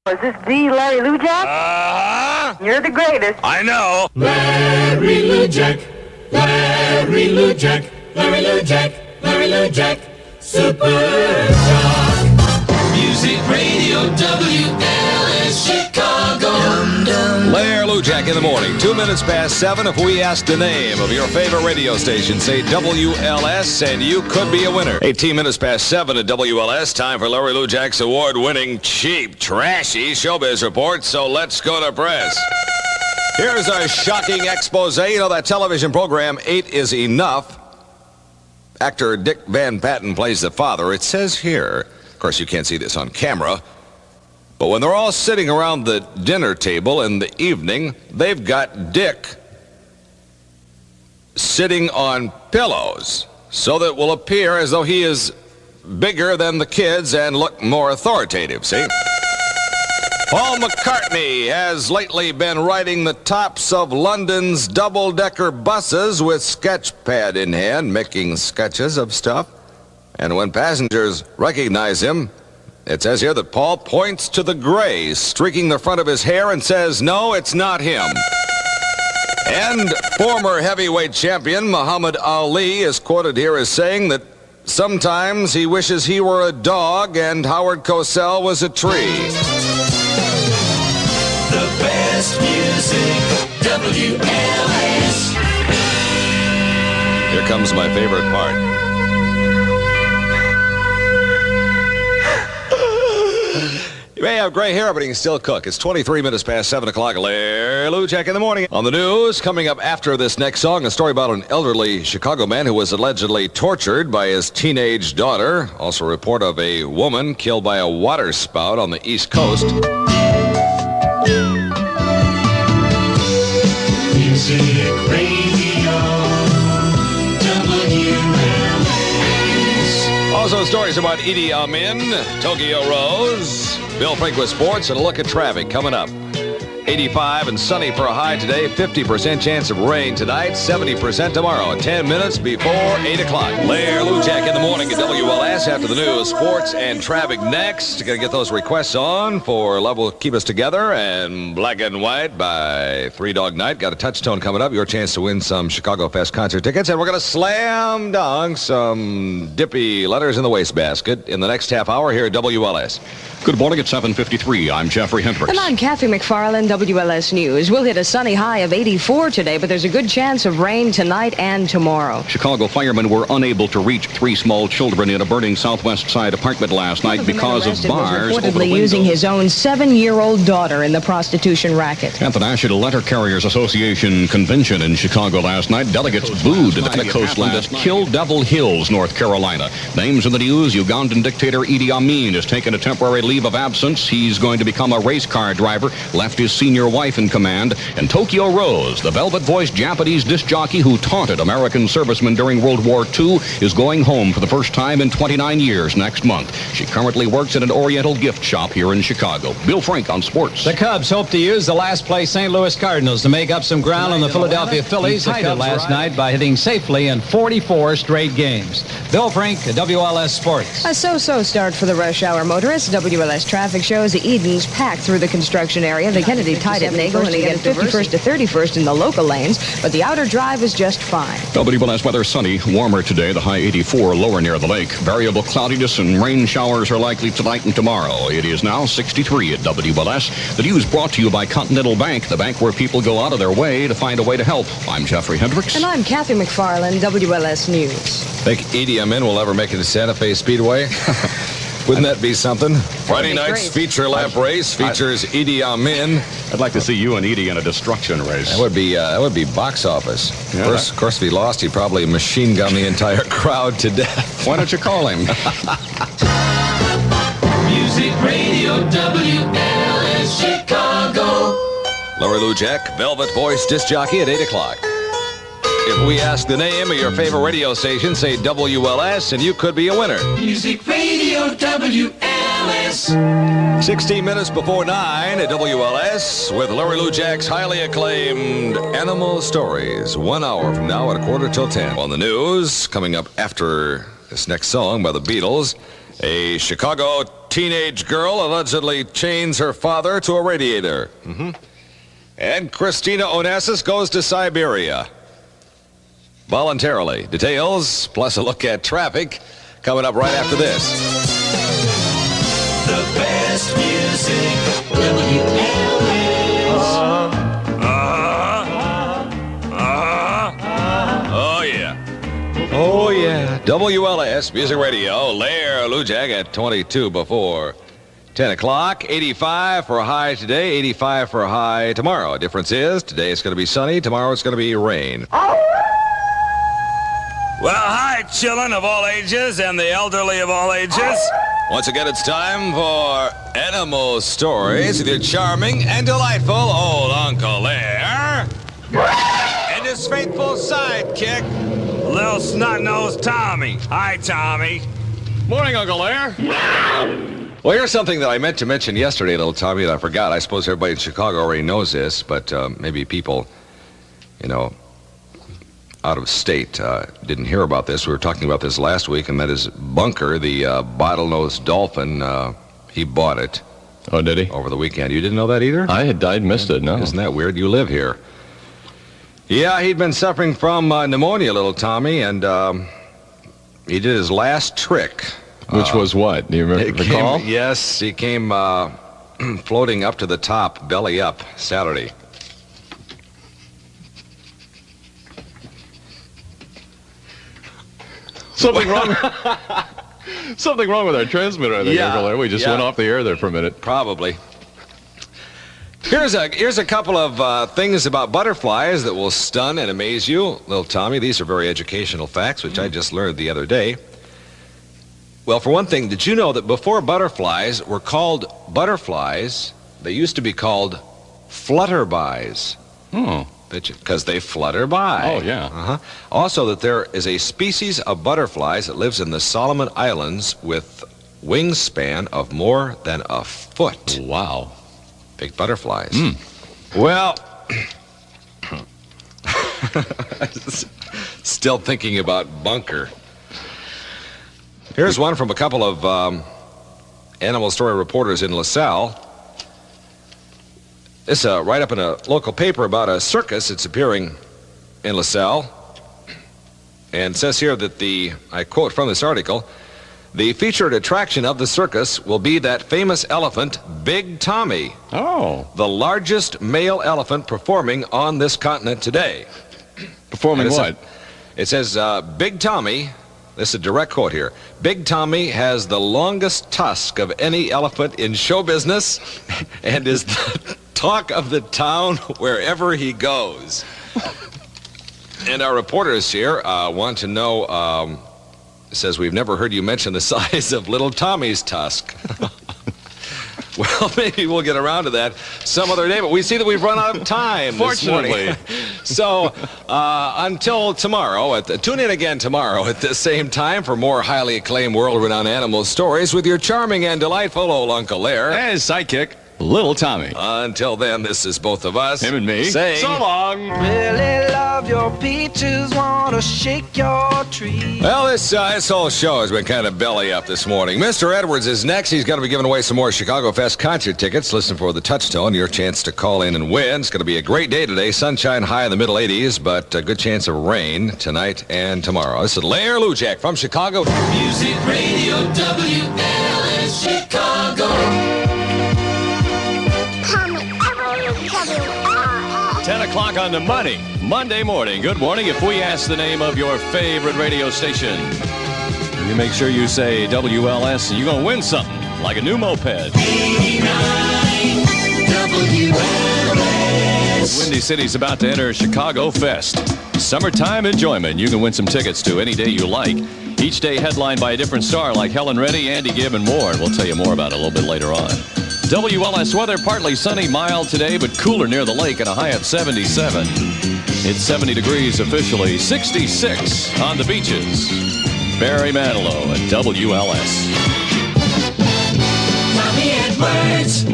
Is this the Larry Lou Jack? Uh-huh. You're the greatest. I know. Larry Lou Jack, Larry Lou Jack, Larry Lou Jack, Larry Lou Jack, Super Talk. Music Radio WLS Chicago. Larry Lou Jack in the morning. 2 minutes past 7. If we ask the name of your favorite radio station, say WLS, and you could be a winner. 18 minutes past 7 at WLS. Time for Larry Lou Jack's award-winning, cheap, trashy showbiz report. So let's go to press. Here's a shocking expose. You know that television program, 8 is Enough? Actor Dick Van Patten plays the father. It says here, of course you can't see this on camera, but when they're all sitting around the dinner table in the evening, they've got Dick sitting on pillows so that it will appear as though he is bigger than the kids and look more authoritative, see? Paul McCartney has lately been riding the tops of London's double-decker buses with sketch pad in hand, making sketches of stuff. And when passengers recognize him, it says here that Paul points to the gray streaking the front of his hair and says, no, it's not him. And former heavyweight champion Muhammad Ali is quoted here as saying that sometimes he wishes he were a dog and Howard Cosell was a tree. The best music, WLS. Here comes my favorite part. You may have gray hair, but you can still cook. It's 23 minutes past 7 o'clock. Larry Lou Jack in the morning. On the news, coming up after this next song, a story about an elderly Chicago man who was allegedly tortured by his teenage daughter. Also a report of a woman killed by a water spout on the East Coast. Music Radio, WLS. Also stories about Idi Amin, Tokyo Rose, Bill Frank with sports, and a look at traffic coming up. 85 and sunny for a high today, 50% chance of rain tonight, 70% tomorrow, 10 minutes before 8 o'clock. Larry Lou Jack in the morning at WLS after the news, sports, and traffic next. Going to get those requests on for Love Will Keep Us Together and Black and White by Three Dog Night. Got a touchstone coming up, your chance to win some Chicago Fest concert tickets, and we're going to slam dunk some dippy letters in the wastebasket in the next half hour here at WLS. Good morning at 7:53. I'm Jeffrey Hendricks. And I'm Kathy McFarland, WLS News. We'll hit a sunny high of 84 today, but there's a good chance of rain tonight and tomorrow. Chicago firemen were unable to reach 3 small children in a burning Southwest Side apartment last night because of bars over the reportedly using his own 7-year-old daughter in the prostitution racket. At the National Letter Carriers Association convention in Chicago last night, delegates booed the coastline at Kill Devil Hills, North Carolina. Names in the news: Ugandan dictator Idi Amin has taken a temporary leave of absence. He's going to become a race car driver, left his senior wife in command. And Tokyo Rose, the velvet-voiced Japanese disc jockey who taunted American servicemen during World War II, is going home for the first time in 29 years next month. She currently works at an Oriental gift shop here in Chicago. Bill Frank on sports. The Cubs hope to use the last-place St. Louis Cardinals to make up some ground on the Philadelphia Phillies. The Cubs last night by hitting safely in 44 straight games. Bill Frank, WLS Sports. A so-so start for the rush hour motorists. WLS traffic shows the Edens packed through the construction area. The Kennedy tight at Nagel and again 51st to 31st in the local lanes, but the outer drive is just fine. WLS weather sunny, warmer today, the high 84, lower near the lake. Variable cloudiness and rain showers are likely tonight and tomorrow. It is now 63 at WLS. The news brought to you by Continental Bank, the bank where people go out of their way to find a way to help. I'm Jeffrey Hendricks. And I'm Kathy McFarland, WLS News. Think Idi Amin will ever make it to Santa Fe Speedway? Wouldn't that be something? Friday night's feature lap race features Idi Amin. I'd like to see you and Edie in a destruction race. That would be box office. Yeah, of course, if he lost, he'd probably machine gun the entire crowd to death. Why don't you call him? Music Radio WLS Chicago. Larry Lou Jack, velvet voice disc jockey at 8 o'clock. If we ask the name of your favorite radio station, say WLS, and you could be a winner. Music Radio WLS. 16 minutes before 9 at WLS with Larry Lou Jack's highly acclaimed Animal Stories. 1 hour from now at 9:45. On the news, coming up after this next song by the Beatles, a Chicago teenage girl allegedly chains her father to a radiator. And Christina Onassis goes to Siberia. Voluntarily. Details, plus a look at traffic, coming up right after this. The best music, WLS. Oh, yeah. Oh, yeah. WLS Music Radio. Lair Lujag at 22 before 10 o'clock. 85 for a high today, 85 for a high tomorrow. Difference is, today it's going to be sunny, tomorrow it's going to be rain. Well, hi, children of all ages and the elderly of all ages. Once again, it's time for Animal Stories with your charming and delightful old Uncle Lair and his faithful sidekick, little snot-nosed Tommy. Hi, Tommy. Morning, Uncle Lair. Well, here's something that I meant to mention yesterday, little Tommy, that I forgot. I suppose everybody in Chicago already knows this, but maybe people, out of state didn't hear about this. We were talking about this last week, and that is Bunker, the bottlenose dolphin. He bought it. Oh, did he? Over the weekend. You didn't know that either? I'd missed it, no. Isn't that weird? You live here. Yeah, he'd been suffering from pneumonia, little Tommy, and he did his last trick. Which was what? Do you recall? Yes, he came floating up to the top, belly up, Saturday. Something wrong. Something wrong with our transmitter, I think, Yeah, Uncle Lair. We just went off the air there for a minute. Probably. Here's a couple of things about butterflies that will stun and amaze you, little Tommy. These are very educational facts, which I just learned the other day. Well, for one thing, did you know that before butterflies were called butterflies, they used to be called flutterbys? Oh. Because they flutter by. Oh, yeah. Also, that there is a species of butterflies that lives in the Solomon Islands with wingspan of more than a foot. Wow. Big butterflies. Well, still thinking about Bunker. Here's one from a couple of animal story reporters in LaSalle. This right up in a local paper about a circus. It's appearing in LaSalle. And it says here that I quote from this article, the featured attraction of the circus will be that famous elephant, Big Tommy. Oh. The largest male elephant performing on this continent today. Performing what? It says, Big Tommy, this is a direct quote here, Big Tommy has the longest tusk of any elephant in show business and is the talk of the town wherever he goes. And our reporters here want to know, says, we've never heard you mention the size of little Tommy's tusk. Well, maybe we'll get around to that some other day, but we see that we've run out of time. Fortunately. So, until tomorrow, tune in again tomorrow at the same time for more highly acclaimed world-renowned animal stories with your charming and delightful old Uncle Lair. And his sidekick, Little Tommy. Until then, this is both of us. Him and me. Saying, So long. Really love your peaches, wanna shake your tree. Well, this whole show has been kind of belly up this morning. Mr. Edwards is next. He's going to be giving away some more Chicago Fest concert tickets. Listen for the touchstone, your chance to call in and win. It's going to be a great day today. Sunshine high in the middle 80s, but a good chance of rain tonight and tomorrow. This is Lair Lujak from Chicago. Music Radio WLS Chicago. 10 o'clock on the money, Monday morning. Good morning. If we ask the name of your favorite radio station, you make sure you say WLS, and you're going to win something, like a new moped. 89 WLS. Windy City's about to enter Chicago Fest. Summertime enjoyment. You can win some tickets to any day you like. Each day headlined by a different star like Helen Reddy, Andy Gibb, and more. And we'll tell you more about it a little bit later on. WLS weather, partly sunny, mild today, but cooler near the lake and a high of 77. It's 70 degrees officially, 66 on the beaches. Barry Manilow at WLS. Tommy Edwards,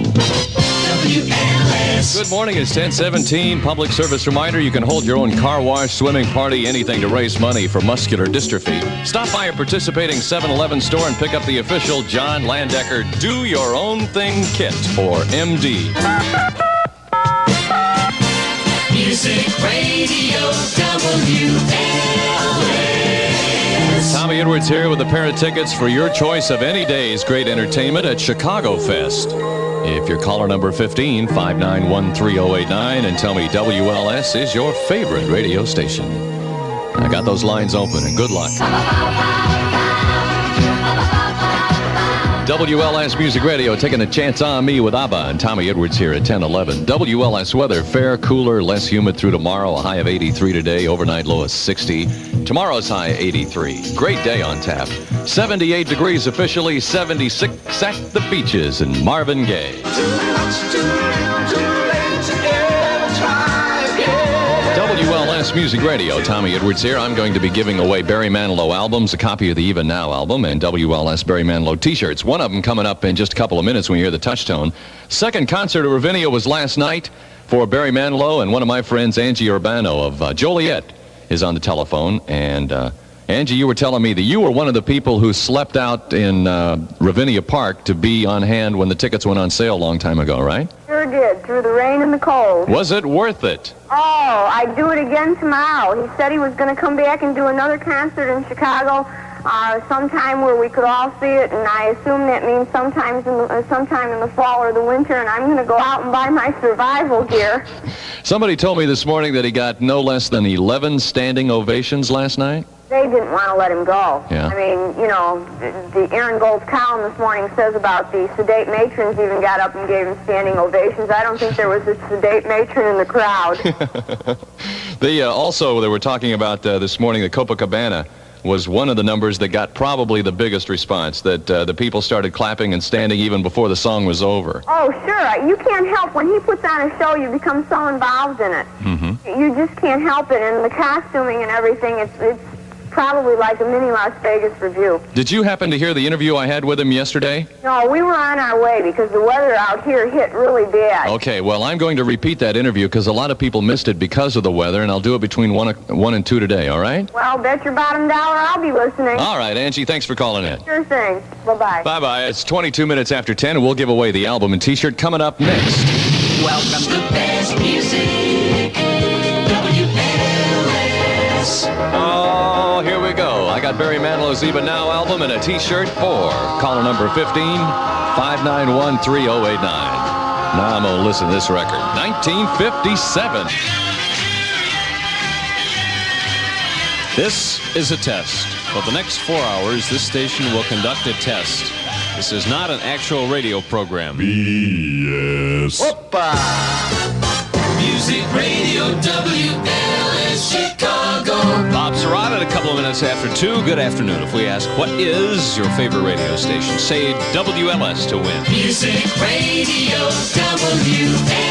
WLS. good morning. It's 10:17. Public service reminder, you can hold your own car wash, swimming party, anything to raise money for muscular dystrophy. Stop by a participating 7-Eleven store and pick up the official John Landecker Do Your Own Thing kit for MD. Music Radio WLS. Tommy Edwards here with a pair of tickets for your choice of any day's great entertainment at Chicago Fest. If you're caller number 15, 5913089, and tell me WLS is your favorite radio station. I got those lines open, and good luck. WLS Music Radio taking a chance on me with ABBA and Tommy Edwards here at 10:11. WLS weather, fair, cooler, less humid through tomorrow. A high of 83 today, overnight low of 60. Tomorrow's high 83. Great day on tap. 78 degrees officially, 76 at the beaches in Marvin Gaye. WLS Music Radio, Tommy Edwards here. I'm going to be giving away Barry Manilow albums, a copy of the Even Now album, and WLS Barry Manilow t-shirts. One of them coming up in just a couple of minutes when you hear the touchtone. Second concert at Ravinia was last night for Barry Manilow, and one of my friends, Angie Urbano of Joliet, is on the telephone. And Angie, you were telling me that you were one of the people who slept out in Ravinia Park to be on hand when the tickets went on sale a long time ago, right? Sure did, through the rain and the cold. Was it worth it? Oh, I'd do it again tomorrow. He said he was going to come back and do another concert in Chicago sometime where we could all see it, and I assume that means sometime in the fall or the winter, and I'm going to go out and buy my survival gear. Somebody told me this morning that he got no less than 11 standing ovations last night. They didn't want to let him go. Yeah. I mean, you know, the Aaron Gold's column this morning says about the sedate matrons even got up and gave him standing ovations. I don't think there was a sedate matron in the crowd. They were talking about this morning that Copacabana was one of the numbers that got probably the biggest response, that the people started clapping and standing even before the song was over. Oh, sure. You can't help. When he puts on a show, you become so involved in it. Mm-hmm. You just can't help it. And the costuming and everything, it's probably like a mini Las Vegas review. Did you happen to hear the interview I had with him yesterday? No, we were on our way because the weather out here hit really bad. Okay, well, I'm going to repeat that interview because a lot of people missed it because of the weather, and I'll do it between 1 and 2 today, all right? Well, bet your bottom dollar I'll be listening. All right, Angie, thanks for calling in. Sure thing. Bye-bye. Bye-bye. It's 22 minutes after 10, and we'll give away the album and T-shirt coming up next. Welcome to the best music. WLS. Oh, here we go. I got Barry Manilow's Even Now album and a T-shirt for caller number 15, 5913089. Now I'm going to listen to this record. 1957. This is a test. For the next 4 hours, this station will conduct a test. This is not an actual radio program. BS. Music Radio WLS Chicago. Bob Surratt at a couple of minutes after 2. Good afternoon. If we ask, what is your favorite radio station? Say WLS to win. Music Radio WLS.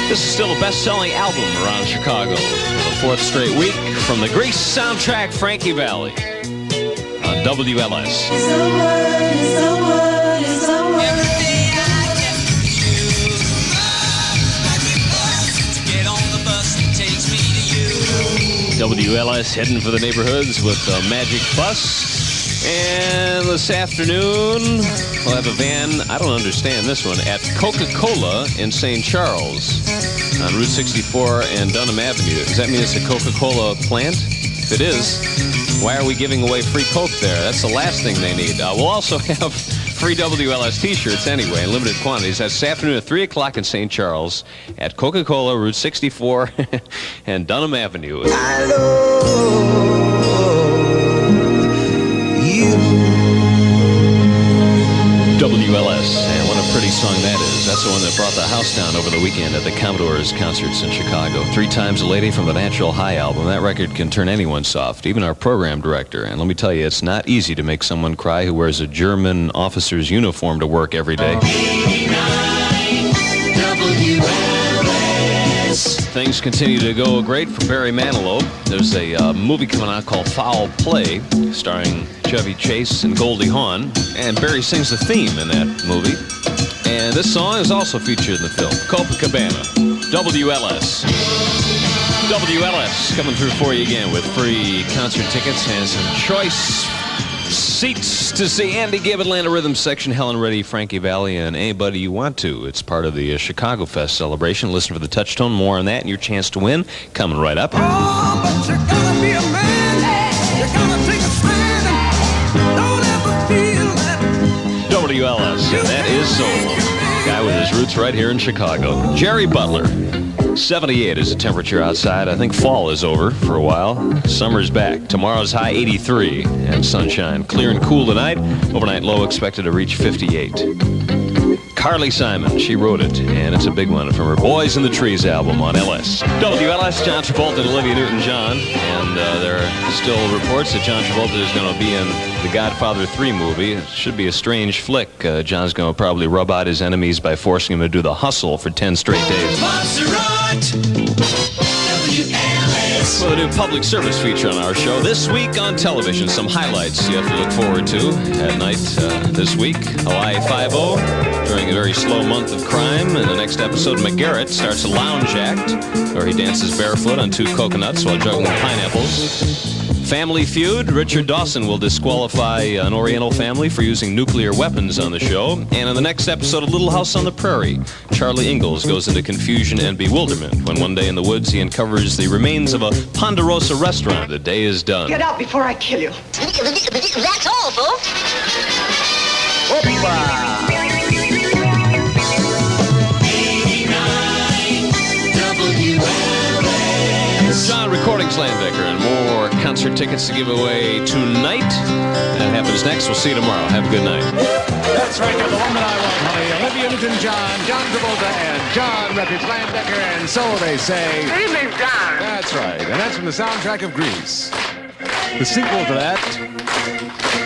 This is still a best-selling album around Chicago. For the 4th straight week from the Grease soundtrack, Frankie Valli on WLS. WLS heading for the neighborhoods with the Magic Bus. And this afternoon, we'll have a van, I don't understand this one, at Coca-Cola in St. Charles on Route 64 and Dunham Avenue. Does that mean it's a Coca-Cola plant? If it is, why are we giving away free Coke there? That's the last thing they need. We'll also have free WLS T-shirts anyway in limited quantities. That's this afternoon at 3 o'clock in St. Charles at Coca-Cola, Route 64 and Dunham Avenue. I love you. WLS, and what a pretty song that is. That's the one that brought the house down over the weekend at the Commodores concerts in Chicago. 3 Times a Lady from the Natural High album. That record can turn anyone soft, even our program director. And let me tell you, it's not easy to make someone cry who wears a German officer's uniform to work every day. 89 WLS. Things continue to go great for Barry Manilow. There's a movie coming out called Foul Play, starring Chevy Chase and Goldie Hawn. And Barry sings the theme in that movie. And This song is also featured in the film. Copacabana. WLS. WLS coming through for you again with free concert tickets and some choice seats to see Andy Gibb, Atlanta Rhythm Section, Helen Reddy, Frankie Valli, and anybody you want to. It's part of the Chicago Fest celebration. Listen for the touchtone. More on that and your chance to win coming right up. Oh, but you're gonna be a man. You're gonna take a stand. Don't ever feel that. WLS, and that is soul. Guy with his roots right here in Chicago. Jerry Butler. 78 is the temperature outside. I think fall is over for a while. Summer's back. Tomorrow's high 83 and sunshine. Clear and cool tonight. Overnight low expected to reach 58. Carly Simon, she wrote it, and it's a big one from her Boys in the Trees album on LS. WLS, John Travolta and Olivia Newton-John. And there are still reports that John Travolta is going to be in the Godfather 3 movie. It should be a strange flick. John's going to probably rub out his enemies by forcing him to do the hustle for 10 straight days. WLS. Well, a new public service feature on our show this week on television. Some highlights you have to look forward to at night this week. Hawaii Five-0 during a very slow month of crime. In the next episode, McGarrett starts a lounge act where he dances barefoot on 2 coconuts while juggling pineapples. Family Feud, Richard Dawson will disqualify an Oriental family for using nuclear weapons on the show. And in the next episode of Little House on the Prairie, Charlie Ingalls goes into confusion and bewilderment when one day in the woods he uncovers the remains of a Ponderosa restaurant. The day is done. Get out before I kill you. That's all, folks. John Recordings Landecker and more concert tickets to give away tonight. That happens next. We'll see you tomorrow. Have a good night. That's right, now the woman I want, honey. Olivia Newton-John, John Travolta, and John Records Landecker, and so they say. Evening, John. That's right, and that's from the soundtrack of Grease. The sequel to that,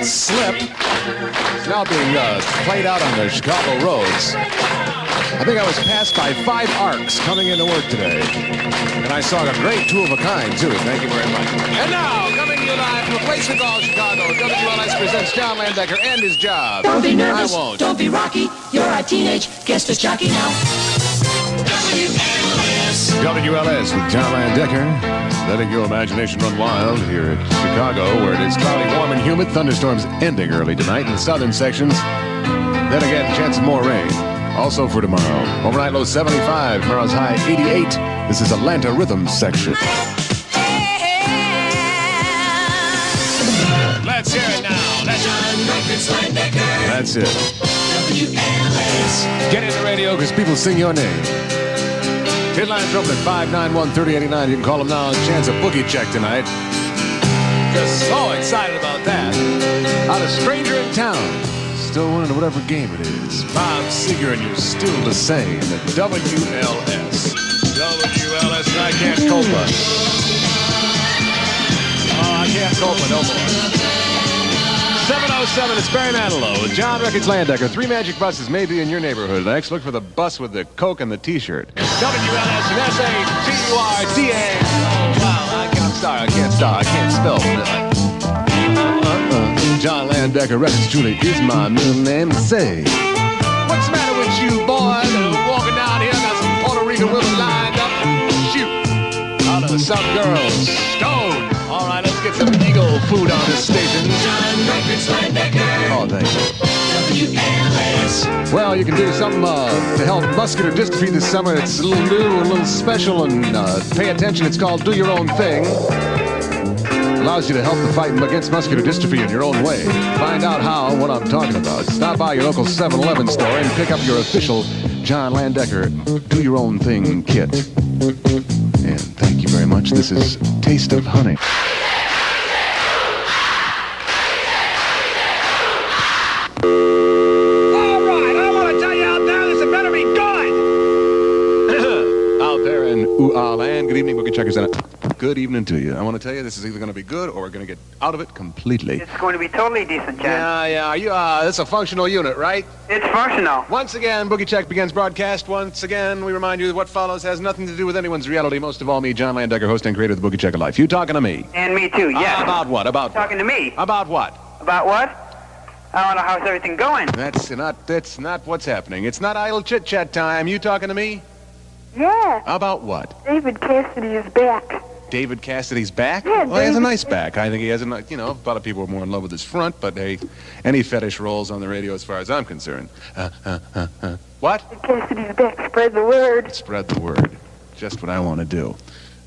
Slip, is now being played out on the Chicago roads. I think I was passed by 5 arcs coming into work today. And I saw a great two of a kind, too. Thank you very much. And now, coming to you live from a place we call Chicago, WLS presents John Landecker and his job. Don't be nervous. I won't. Don't be rocky. You're a teenage guest disc jockey now. WLS with John Landecker. Letting your imagination run wild here at Chicago, where it is cloudy, warm, and humid. Thunderstorms ending early tonight in the southern sections. Then again, chance of more rain. Also for tomorrow. Overnight low 75, tomorrow's high 88. This is Atlanta Rhythm Section. Let's hear it now. That's it. Get in the radio because people sing your name. Hit lines open at 591-3089. You can call them now. Chance of boogie check tonight. Just so excited about that. Not a stranger in town. Still winning whatever game it is. Bob Seger and you're still the same at WLS. WLS, and I can't cope with. Oh, I can't cope with no more. 707, it's Barry Manilow with John Records Landecker. 3 magic buses may be in your neighborhood next. Look for the bus with the Coke and the T-shirt. WLS and S-A-T-U-R-D-A. Oh, wow, I can't spell. I can't spell. John Landecker Records truly is my middle name. Say, what's the matter with you, boys? Walking down here, got some Puerto Rican women lined up. Shoot, out of some girls. Stone. All right, let's get some Eagle food on this station. John Records Landecker. Oh, thank you. WLS. Well, you can do something to help muscular dystrophy this summer. It's a little new, a little special, and pay attention. It's called Do Your Own Thing. Allows you to help the fight against muscular dystrophy in your own way. Find out how and what I'm talking about. Stop by your local 7-Eleven store and pick up your official John Landecker Do Your Own Thing kit. And thank you very much. This is Taste of Honey. All right, I want to tell you out there, this better be good. Out there in land. Good evening, Bookie Checkers. Good evening to you. I want to tell you this is either going to be good or we're going to get out of it completely. It's going to be totally decent, John. Yeah. You, it's a functional unit, right? It's functional. Once again, Boogie Check begins broadcast. Once again, we remind you that what follows has nothing to do with anyone's reality. Most of all, me, John Landecker, host and creator of the Boogie Check of Life. You talking to me? And me too, yes. About what? About Talking to me. About what? About what? I want to know how's everything going. That's not what's happening. It's not idle chit-chat time. You talking to me? Yeah, About what? David Cassidy is back. David Cassidy's back? Yeah, Well, he has a David- nice back. I think he has a nice, a lot of people are more in love with his front, but hey, any fetish rolls on the radio as far as I'm concerned. What? Cassidy's back. Spread the word. Spread the word. Just what I want to do.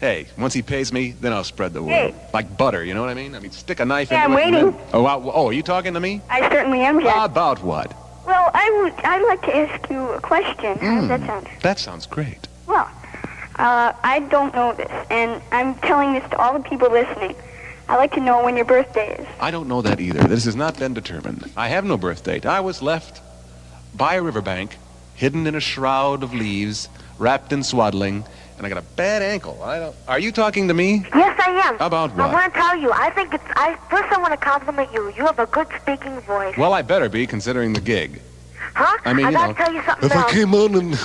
Hey, once he pays me, then I'll spread the word. Hey. Like butter, you know what I mean? I mean, stick a knife Yeah, into I'm it. and waiting. then- Oh, are you talking to me? I certainly am, Jack. About what? Well, I'd like to ask you a question. How does that sound? That sounds great. Well, I don't know this, and I'm telling this to all the people listening. I'd like to know when your birthday is. I don't know that either. This has not been determined. I have no birth date. I was left by a riverbank, hidden in a shroud of leaves, wrapped in swaddling, and I got a bad ankle. Are you talking to me? Yes, I am. About I what? want to tell you, first I want to compliment you. You have a good speaking voice. Well, I better be, considering the gig. Huh? I mean, I you gotta know, tell you something if I else. came on and...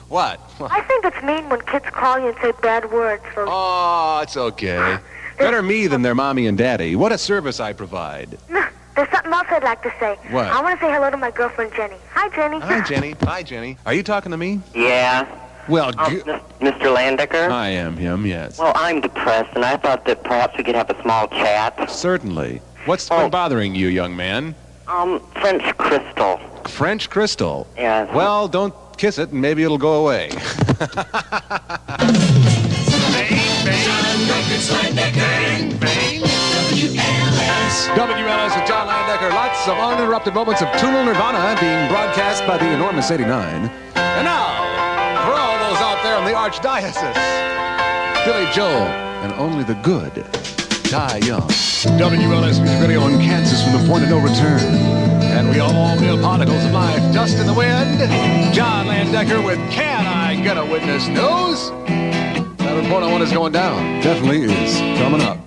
What? I think it's mean when kids call you and say bad words. So Oh, it's okay. Better me than their mommy and daddy. What a service I provide. No, there's something else I'd like to say. What? I want to say hello to my girlfriend, Jenny. Hi, Jenny. Hi, Jenny. Hi, Jenny. Are you talking to me? Yeah. Well, Mr. Landecker? I am him, yes. Well, I'm depressed, and I thought that perhaps we could have a small chat. Certainly. What's been bothering you, young man? French crystal. French crystal? Yes. Well, don't kiss it, and maybe it'll go away. WLS with John Landecker. Lots of uninterrupted moments of tonal nirvana being broadcast by the enormous 89. And now, for all those out there in the Archdiocese, Billy Joel and only the good die young. WLS Music Radio in Kansas from the point of no return. And we all feel particles of life dust in the wind. John Landecker with Can I Get a Witness News? 7.01 is going down. Definitely is coming up.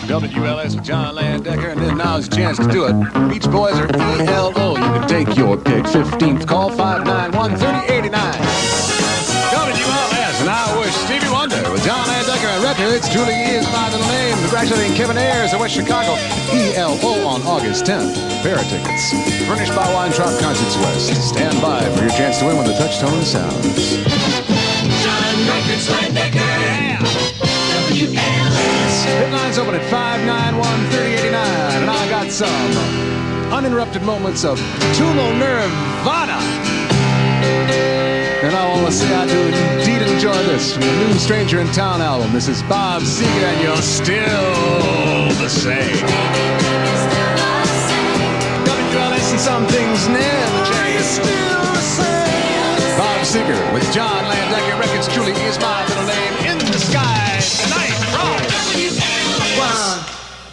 WLS with John Landecker, and then now's your chance to do it. Beach Boys or ELO. You can take your pick. 15th call, 591-3089. WLS, and I wish Stevie Wonder with John Landecker and Records truly is my little name. Congratulating Kevin Ayers of West Chicago. ELO on August 10th. Pair of tickets. Furnished by Weintraub Concerts West. Stand by for your chance to win when the touchtone sounds. John Records Landecker. Yeah. WLS. Hit lines open at 591-3089, and I got some uninterrupted moments of tonal nirvana. And I want to say I do indeed enjoy this from the new Stranger in Town album. This is Bob Seger, and you're still the same. WLS and some things never change. Bob Seger with John Landecker Records truly is my little name in the sky tonight. One,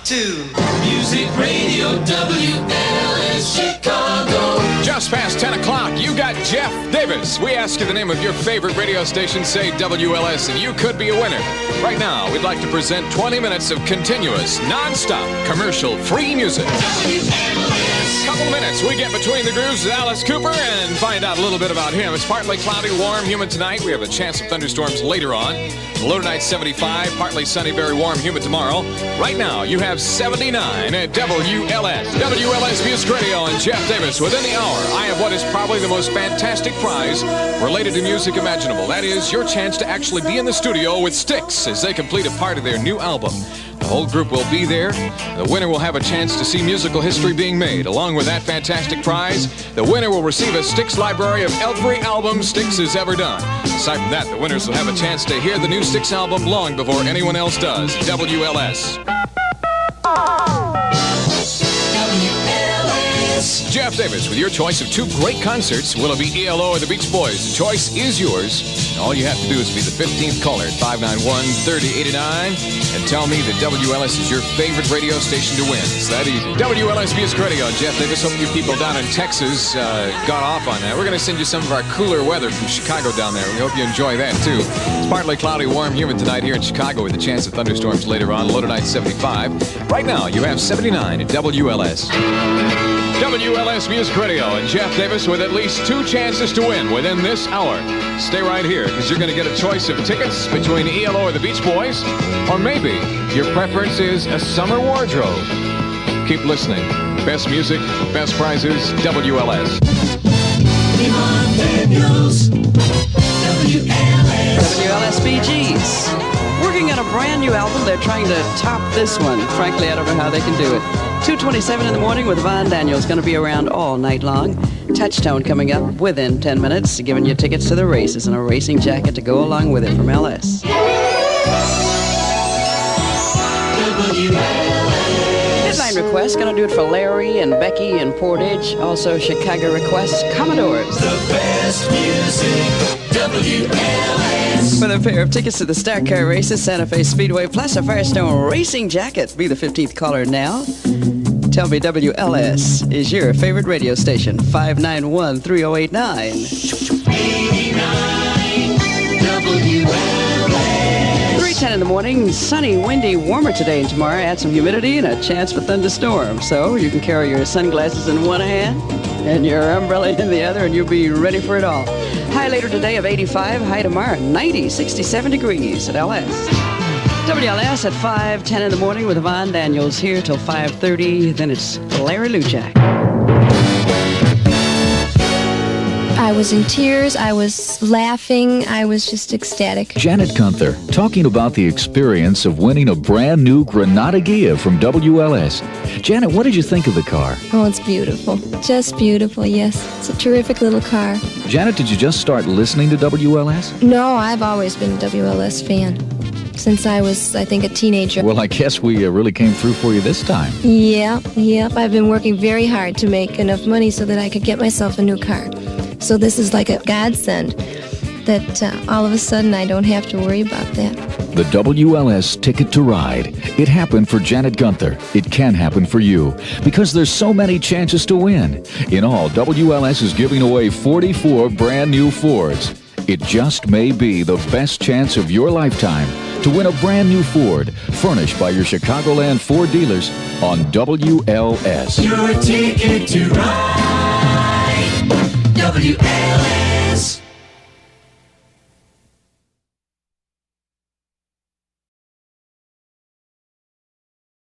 two. Music Radio WLS Chicago. Just past 10 o'clock, you got Jeff Davis. We ask you the name of your favorite radio station, say WLS, and you could be a winner. Right now, we'd like to present 20 minutes of continuous, non-stop, commercial-free music. Couple of minutes, we get between the grooves with Alice Cooper and find out a little bit about him. It's partly cloudy, warm, humid tonight. We have a chance of thunderstorms later on. The low tonight 75, partly sunny, very warm, humid tomorrow. Right now, you have 79 at WLS. WLS Music Radio and Jeff Davis. Within the hour, I have what is probably the most fantastic prize related to music imaginable. That is your chance to actually be in the studio with Styx as they complete a part of their new album. The whole group will be there. The winner will have a chance to see musical history being made. Along with that fantastic prize, the winner will receive a Styx library of every album Styx has ever done. Aside from that, the winners will have a chance to hear the new Styx album long before anyone else does. WLS. Jeff Davis with your choice of two great concerts. Will it be ELO or the Beach Boys? The choice is yours. And all you have to do is be the 15th caller at 591-3089 and tell me that WLS is your favorite radio station to win. It's that easy. WLS Music Radio. Jeff Davis, hope you people down in Texas got off on that. We're going to send you some of our cooler weather from Chicago down there. We hope you enjoy that, too. It's partly cloudy, warm, humid tonight here in Chicago with a chance of thunderstorms later on. Low tonight 75. Right now, you have 79 at WLS. WLS Music Radio and Jeff Davis with at least 2 chances to win within this hour. Stay right here because you're going to get a choice of tickets between ELO or the Beach Boys, or maybe your preference is a summer wardrobe. Keep listening. Best music, best prizes, WLS. Iman Daniels, WLS BGs. Working on a brand new album. They're trying to top this one. Frankly, I don't know how they can do it. 2:27 in the morning with Iman Daniels. Going to be around all night long. Touchtone coming up within 10 minutes. Giving you tickets to the races and a racing jacket to go along with it from LS. Headline request. Going to do it for Larry and Becky and Portage. Also Chicago requests Commodores. the best music, WLS. With a pair of tickets to the Stock Car Races, Santa Fe Speedway, plus a Firestone racing jacket. Be the 15th caller now. Tell me WLS is your favorite radio station. 591-3089. 89 WLS. 3:10 in the morning. Sunny, windy, warmer today and tomorrow. Add some humidity and a chance for thunderstorms. So you can carry your sunglasses in one hand and your umbrella in the other, and you'll be ready for it all. High later today of 85. High tomorrow 90, 67 degrees at LS. WLS at 5:10 in the morning with Iman Daniels here till 5:30. Then it's Larry Luchak. I was in tears. I was laughing. I was just ecstatic. Janet Gunther talking about the experience of winning a brand new Granada Ghia from WLS. Janet, what did you think of the car? Oh, it's beautiful. Just beautiful, yes. It's a terrific little car. Janet, did you just start listening to WLS? No, I've always been a WLS fan. Since I was, I think, a teenager. Well, I guess we really came through for you this time. Yep. I've been working very hard to make enough money so that I could get myself a new car. So this is like a godsend that all of a sudden I don't have to worry about that. The WLS Ticket to Ride. It happened for Janet Gunther. It can happen for you because there's so many chances to win. In all, WLS is giving away 44 brand new Fords. It just may be the best chance of your lifetime to win a brand new Ford furnished by your Chicagoland Ford dealers on WLS. Your ticket to ride, WLS.